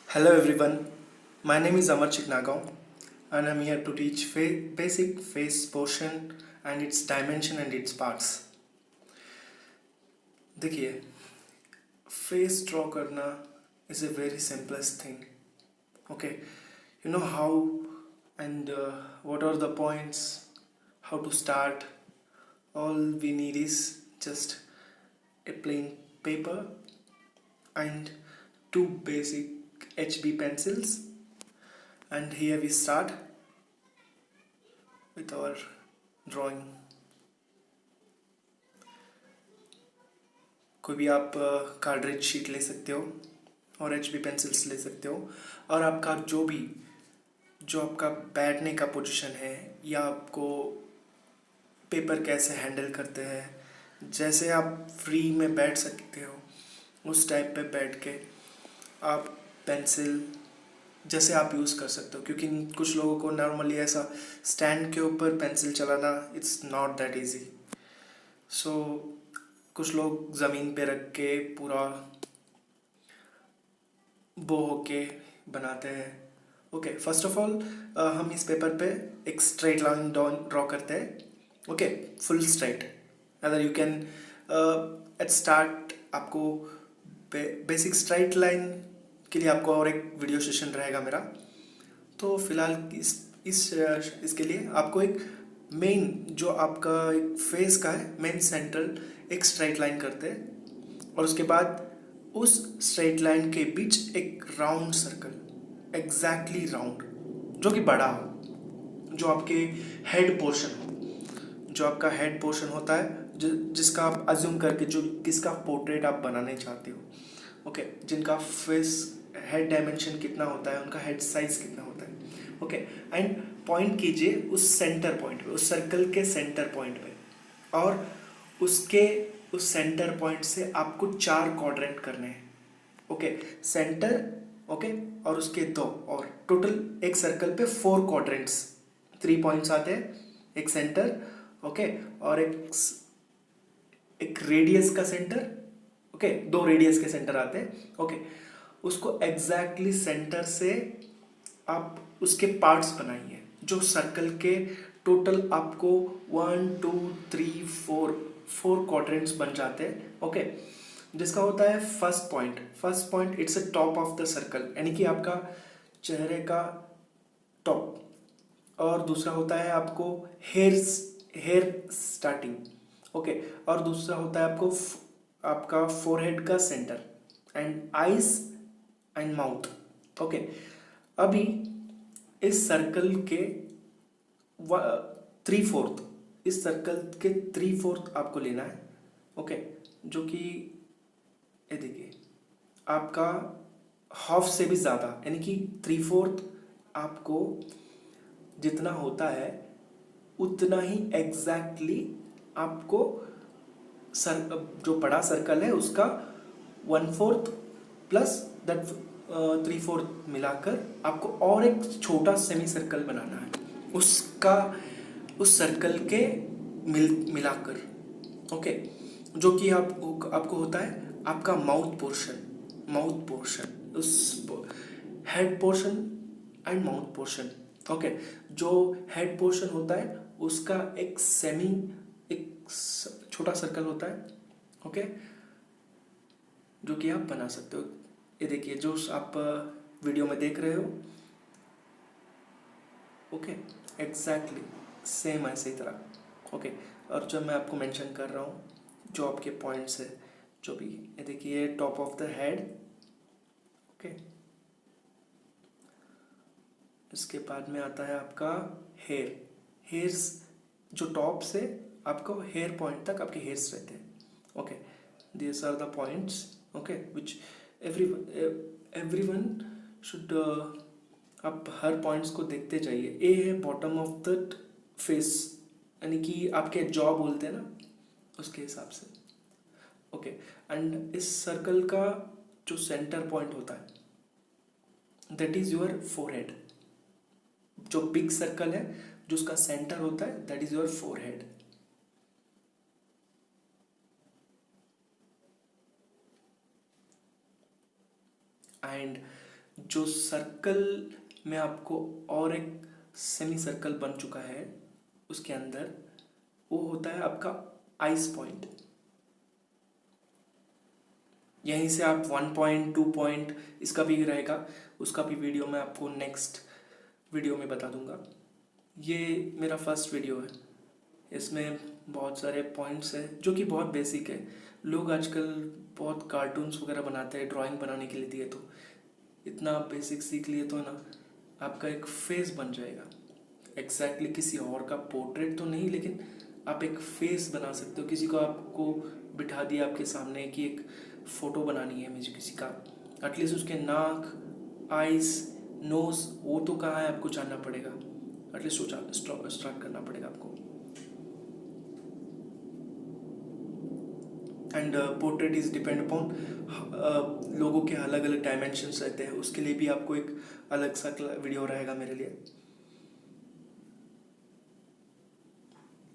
Hello everyone, my name is Amar Chiknagaon and I'm here to teach basic face portion and its dimension and its parts. देखिए, face draw करना is a very simplest thing. Okay, you know how and what are the points, how to start. All we need is just a plain paper and two basic HB pencils, and here we start with our drawing. कोई भी आप कार्डरेज sheet ले सकते हो और HB pencils ले सकते हो, और आपका जो आपका बैठने का पोजीशन है या आपको पेपर कैसे हैंडल करते हैं, जैसे आप फ्री में बैठ सकते हो उस टाइप पे बैठ के आप पेंसिल जैसे आप यूज़ कर सकते हो, क्योंकि कुछ लोगों को नॉर्मली ऐसा स्टैंड के ऊपर पेंसिल चलाना इट्स नॉट दैट इजी. सो कुछ लोग ज़मीन पे रख के पूरा बो होके बनाते हैं. ओके, फर्स्ट ऑफ ऑल हम इस पेपर पे एक स्ट्रेट लाइन ड्रॉ करते हैं. Okay, full straight. अगर यू कैन एट स्टार्ट आपको बेसिक स्ट्रेट लाइन के लिए आपको और एक वीडियो सेशन रहेगा मेरा. तो फिलहाल इसके लिए आपको एक मेन जो आपका एक फेस का है मेन सेंट्रल एक स्ट्रेट लाइन करते हैं, और उसके बाद उस स्ट्रेट लाइन के बीच एक राउंड सर्कल, एग्जैक्टली राउंड, जो कि बड़ा हो, जो आपके हेड पोर्शन हो, जो आपका हेड पोर्शन होता है, जिसका आप अज्यूम करके जो किसका पोर्ट्रेट आप बनाने चाहते हो. ओके, जिनका फेस हेड डायमेंशन कितना होता है, उनका हेड साइज कितना होता है. ओके, एंड पॉइंट कीजिए उस सेंटर पॉइंट पे, उस सर्कल के सेंटर पॉइंट पे, और उस सेंटर पॉइंट से आपको 4 क्वाड्रेंट करने हैं. ओके, सेंटर, ओके, और उसके 2 और टोटल एक सर्कल पे 4 क्वाड्रेंट्स, 3 पॉइंट्स आते हैं, एक सेंटर, ओके, और एक रेडियस का सेंटर. ओके, 2 रेडियस के सेंटर आते हैं. ओके, उसको एग्जैक्टली सेंटर से आप उसके पार्ट्स बनाइए, जो सर्कल के टोटल आपको 1 2 3 4 क्वाड्रेंट्स बन जाते हैं. ओके, जिसका होता है first point it's a top of the circle, यानी कि आपका चेहरे का टॉप. और दूसरा होता है आपको हेयर स्टार्टिंग. ओके, और दूसरा होता है आपका फोरहेड का centre, and eyes and mouth. Okay, अभी इस सर्कल के 3/4, इस सर्कल के 3/4 आपको लेना है. ओके, जो कि ये देखिए आपका हाफ से भी ज़्यादा, यानी कि 3/4 आपको जितना होता है उतना ही एग्जैक्टली आपको जो बड़ा सर्कल है उसका 1/4 प्लस दैट 3/4 मिलाकर आपको और एक छोटा सेमी सर्कल बनाना है उसका, उस सर्कल के मिलाकर. ओके, जो कि आपको होता है आपका माउथ पोर्शन, उस head portion and mouth portion. Okay, जो हेड पोर्शन होता है उसका एक छोटा सर्कल होता है. ओके, जो कि आप बना सकते हो. ये देखिए जो आप वीडियो में देख रहे हो. ओके, एग्जैक्टली सेम ऐसे ही तरह. ओके, और जो मैं आपको मेंशन कर रहा हूँ, जो आपके पॉइंट्स है, जो भी, ये देखिए top of the head. Okay, इसके बाद में आता है आपका हेयर्स, जो टॉप से आपको हेयर पॉइंट तक आपके हेयर्स रहते हैं. Okay, these are the points, okay, which everyone should आप हर पॉइंट्स को देखते जाइए. ए है बॉटम ऑफ द फेस, यानी कि आपके जॉ बोलते हैं ना, उसके हिसाब से. ओके, एंड इस सर्कल का जो सेंटर पॉइंट होता है दैट इज योर फोरहेड. जो बिग सर्कल है जो उसका सेंटर होता है that is your forehead. And जो सर्कल में आपको और एक सेमी सर्कल बन चुका है उसके अंदर, वो होता है आपका आइस पॉइंट। यहीं से आप 1 पॉइंट 2 पॉइंट इसका भी रहेगा, उसका भी वीडियो मैं आपको नेक्स्ट वीडियो में बता दूंगा। ये मेरा फर्स्ट वीडियो है, इसमें बहुत सारे पॉइंट्स हैं जो कि बहुत बेसिक है। लोग आजकल बहुत कार्टून्स वगैरह बनाते हैं ड्राइंग बनाने के लिए दिए, तो इतना बेसिक सीख लिए तो है ना, आपका एक फेस बन जाएगा। एग्जैक्टली किसी और का पोर्ट्रेट तो नहीं, लेकिन आप एक फेस बना सकते हो। किसी को आपको बिठा दिया आपके सामने कि एक फ़ोटो बनानी है मुझे किसी का, एटलीस्ट उसके नाक, आइस, नोज़, वो तो कहाँ है आपको जानना पड़ेगा, एटलीस्ट वो स्टार्ट करना पड़ेगा आपको। And portrait is depend upon, लोगों के अलग अलग डायमेंशंस रहते हैं, उसके लिए भी आपको एक अलग सा वीडियो रहेगा मेरे लिए।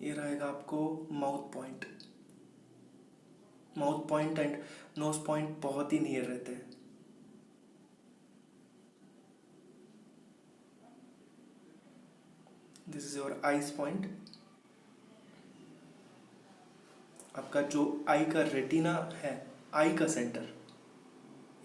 ये रहेगा आपको mouth point. Mouth point and nose point बहुत ही नियर रहते हैं। This is your eyes point. आपका जो आई का रेटिना है, आई का सेंटर,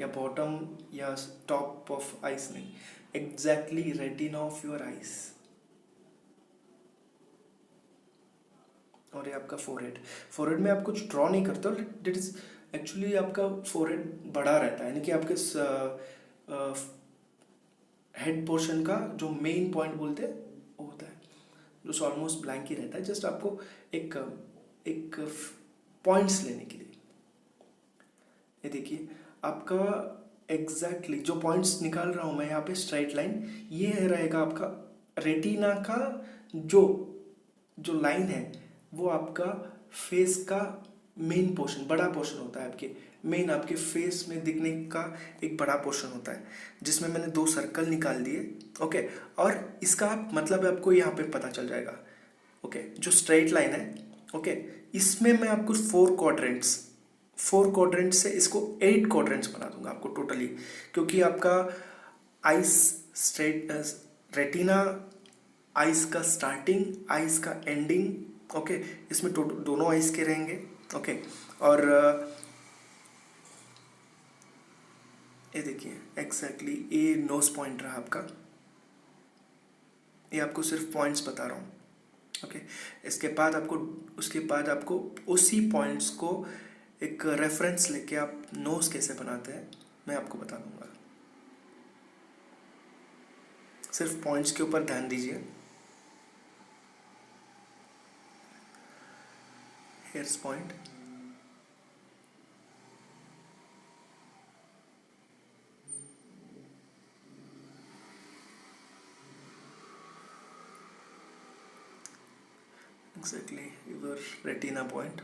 या बॉटम या टॉप ऑफ आइस नहीं, exactly retina of your eyes. और ये आपका फोरहेड। फोरहेड में आप कुछ ड्रॉ नहीं करते हो, इट इज एक्चुअली आपका फोरहेड बड़ा रहता है, यानी कि आपके हेड पोर्शन का जो मेन पॉइंट बोलते हैं वो होता है, जो ऑलमोस्ट ब्लैंक ही रहता है, जस्ट आपको एक एक पॉइंट्स लेने के लिए। ये देखिए आपका एग्जैक्टली जो पॉइंट्स निकाल रहा हूँ मैं यहाँ पे स्ट्राइट लाइन, ये रहेगा आपका रेटिना का जो जो लाइन है, वो आपका फेस का मेन पोर्शन, बड़ा पोर्शन होता है आपके मेन, आपके फेस में दिखने का एक बड़ा पोर्शन होता है, जिसमें मैंने 2 सर्कल निकाल दिए। ओके, और इसका मतलब आपको यहाँ पे पता चल जाएगा। ओके, जो स्ट्रेट लाइन है, ओके, इसमें मैं आपको 4 क्वाड्रेंट्स से इसको 8 क्वाड्रेंट्स बना दूंगा आपको टोटली, क्योंकि आपका आइस स्ट्रेट रेटिना, आइस का स्टार्टिंग, आइस का एंडिंग, ओके, इसमें दोनों आइस के रहेंगे। ओके, और ये देखिए एग्जैक्टली ये नोज पॉइंट रहा आपका। ये आपको सिर्फ पॉइंट्स बता रहा हूँ। ओके, उसके बाद आपको उसी पॉइंट्स को एक रेफरेंस लेके आप नोज कैसे बनाते हैं मैं आपको बता दूंगा। सिर्फ पॉइंट्स के ऊपर ध्यान दीजिए। Hairs point, exactly your retina point,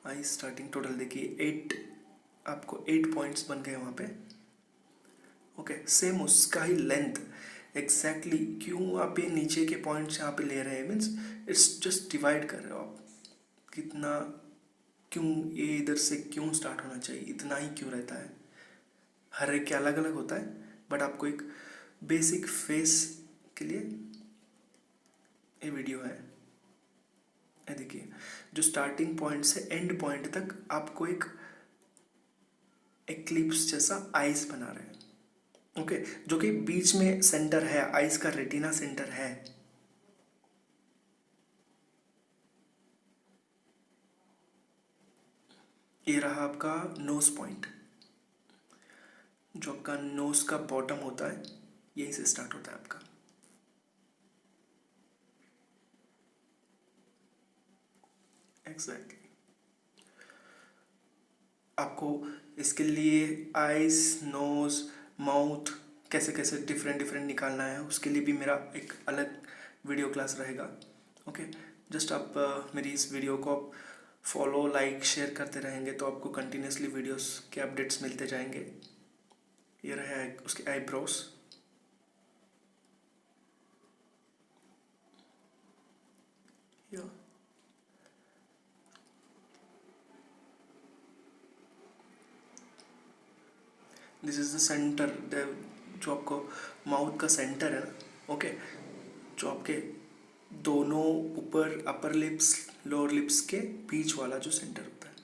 I starting, total देखिए 8, आपको 8 पॉइंट्स बन गए वहाँ पे। ओके, सेम उसका ही लेंथ एग्जैक्टली, क्यों आप ये नीचे के पॉइंट्स यहाँ पे ले रहे हैं, मीन्स इट्स जस्ट डिवाइड कर रहे हो आप, कितना, क्यों ये इधर से क्यों स्टार्ट होना चाहिए, इतना ही क्यों रहता है। हर एक के अलग अलग होता है, बट आपको एक बेसिक फेस के लिए ये वीडियो है। ये देखिए जो स्टार्टिंग पॉइंट से एंड पॉइंट तक आपको एक एक्लिप्स जैसा आइस बना रहे हैं। ओके, जो कि बीच में सेंटर है, आइस का रेटिना सेंटर है। ये रहा आपका नोज पॉइंट, जो आपका नोज का बॉटम होता है, यहीं से स्टार्ट होता है आपका। एग्जैक्टली आपको इसके लिए आइज, नोज, माउथ कैसे कैसे डिफरेंट डिफरेंट निकालना है, उसके लिए भी मेरा एक अलग वीडियो क्लास रहेगा। ओके, जस्ट आप मेरी इस वीडियो को आप फॉलो, लाइक, शेयर करते रहेंगे तो आपको कंटिन्यूसली वीडियोस के अपडेट्स मिलते जाएंगे। ये रहे उसके eyebrows, this is the centre, जो आपको माउथ का सेंटर है ना, ओके, जो आपके दोनों ऊपर अपर लिप्स लोअर लिप्स के बीच वाला जो सेंटर होता है।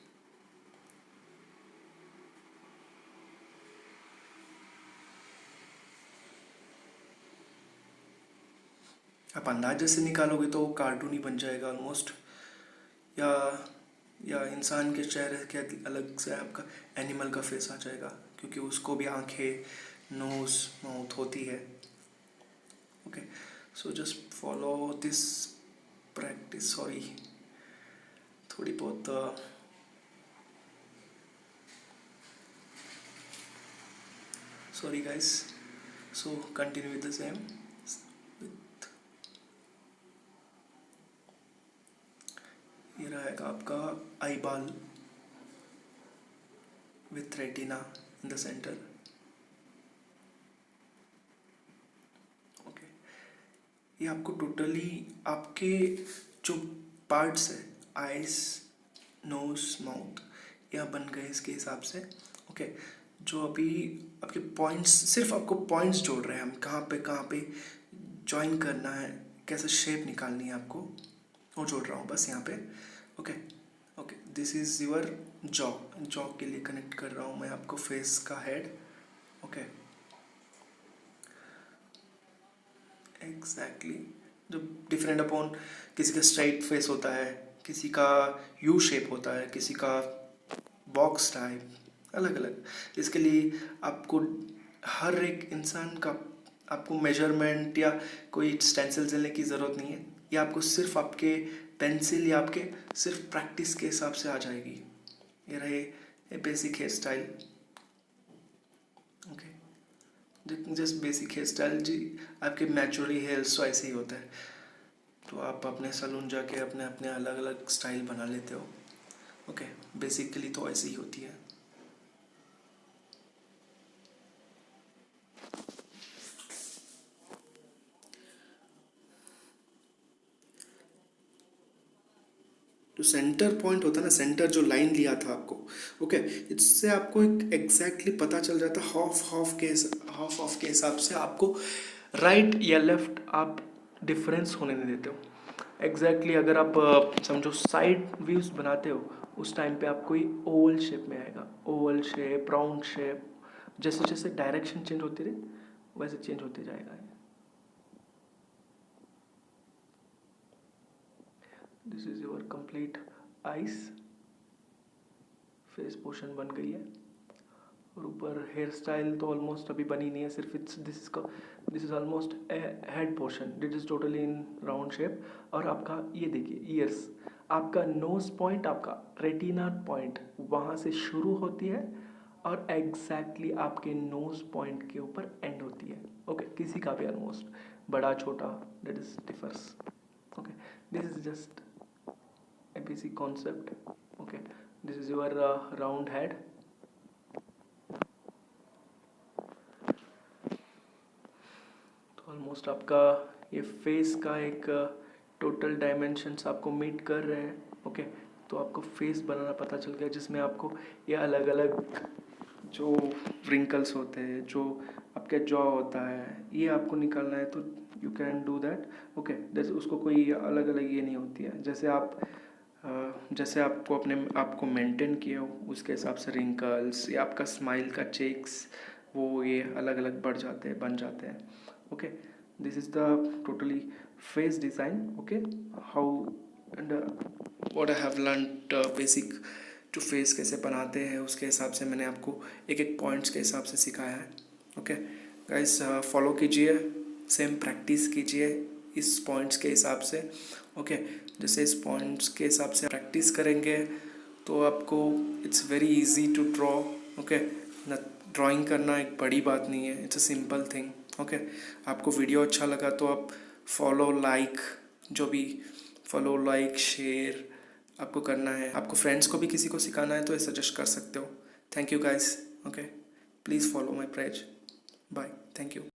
आप अंदाजे से निकालोगे तो वो कार्टून ही बन जाएगा ऑलमोस्ट, या इंसान के चेहरे के अलग से आपका एनिमल का फेस आ जाएगा, क्योंकि उसको भी आंखें, नोज, माउथ होती है। Okay, so just follow this practice. Sorry, थोड़ी बहुत sorry guys. So continue with the same. ये रहेगा आपका आई बाल with retina in the centre. Okay, ये आपको टोटली आपके जो पार्ट्स है, आइज, नोज, माउथ, यह बन गए इसके हिसाब से। ओके, जो अभी आपके पॉइंट्स, सिर्फ आपको पॉइंट्स जोड़ रहे हैं हम, कहाँ पे ज्वाइन करना है, कैसे शेप निकालनी है आपको, वो जोड़ रहा हूँ बस यहाँ पे। Okay okay, this is your jaw. Jaw के लिए कनेक्ट कर रहा हूँ मैं आपको फेस का हेड। ओके, एग्जैक्टली, जो डिफरेंट अपॉन, किसी का स्ट्राइट फेस होता है, किसी का यू शेप होता है, किसी का बॉक्स टाइप, अलग अलग। इसके लिए आपको हर एक इंसान का आपको मेजरमेंट या कोई स्टेंसिल लेने की ज़रूरत नहीं है। ये आपको सिर्फ आपके पेंसिल या आपके सिर्फ प्रैक्टिस के हिसाब से आ जाएगी। ये रहे basic hair style. Okay, just basic hair style जी, आपके नेचुरली हेयर्स तो ऐसे ही होता है, तो आप अपने सलून जाके अपने अपने अलग अलग स्टाइल बना लेते हो। ओके, बेसिकली तो ऐसे ही होती है। जो सेंटर पॉइंट होता है ना, सेंटर जो लाइन लिया था आपको, ओके, इससे आपको एक एग्जैक्टली पता चल जाता है। हाफ ऑफ के हिसाब से आपको राइट या लेफ्ट आप डिफरेंस होने नहीं देते हो। एग्जैक्टली अगर आप समझो साइड व्यूज बनाते हो, उस टाइम पे आपको ये ओवल शेप में आएगा, ओवल शेप, राउंड शेप, जैसे जैसे डायरेक्शन चेंज होती रहे वैसे चेंज होते जाएगा। This is your complete ice, face portion बन गई है। और ऊपर हेयर स्टाइल तो ऑलमोस्ट अभी बनी नहीं है, सिर्फ this is almost head portion, that is totally in round shape. और आपका ये देखिए ईयर्स, आपका नोज पॉइंट, आपका रेटिना पॉइंट वहाँ से शुरू होती है और एग्जैक्टली आपके नोज पॉइंट के ऊपर एंड होती है। ओके, किसी का भी ऑलमोस्ट, बड़ा छोटा, that is differs. Okay, this is just a basic concept. Okay, this is your round head. तो ऑलमोस्ट आपका ये फेस का एक टोटल डायमेंशंस आपको मीट कर रहे हैं। ओके, तो आपको फेस बनाना पता चल गया, जिसमें आपको ये अलग अलग जो व्रिंकल्स होते हैं, जो आपका जॉ होता है, ये आपको निकालना है, तो you can do that. Okay, जैसे उसको कोई अलग अलग ये नहीं होती है, जैसे आपको अपने आप को मेंटेन किया हो उसके हिसाब से रिंकल्स या आपका स्माइल का चेक्स, वो ये अलग अलग बढ़ जाते हैं, बन जाते हैं। Okay, this is the totally face design. Okay, how and what I have learned basic, जो फेस कैसे बनाते हैं उसके हिसाब से मैंने आपको एक एक पॉइंट्स के हिसाब से सिखाया है। ओके गाइस, फॉलो कीजिए, सेम प्रैक्टिस कीजिए इस पॉइंट्स के हिसाब से। ओके, जैसे इस पॉइंट्स के हिसाब से प्रैक्टिस करेंगे तो आपको it's very easy to draw. Okay, न ड्राइंग करना एक बड़ी बात नहीं है, it's a simple thing. Okay, आपको वीडियो अच्छा लगा तो आप फॉलो, लाइक, जो भी फॉलो, लाइक, शेयर आपको करना है। आपको फ्रेंड्स को भी किसी को सिखाना है तो ये सजेस्ट कर सकते हो। Thank you guys. Okay, please follow my page. Bye, thank you.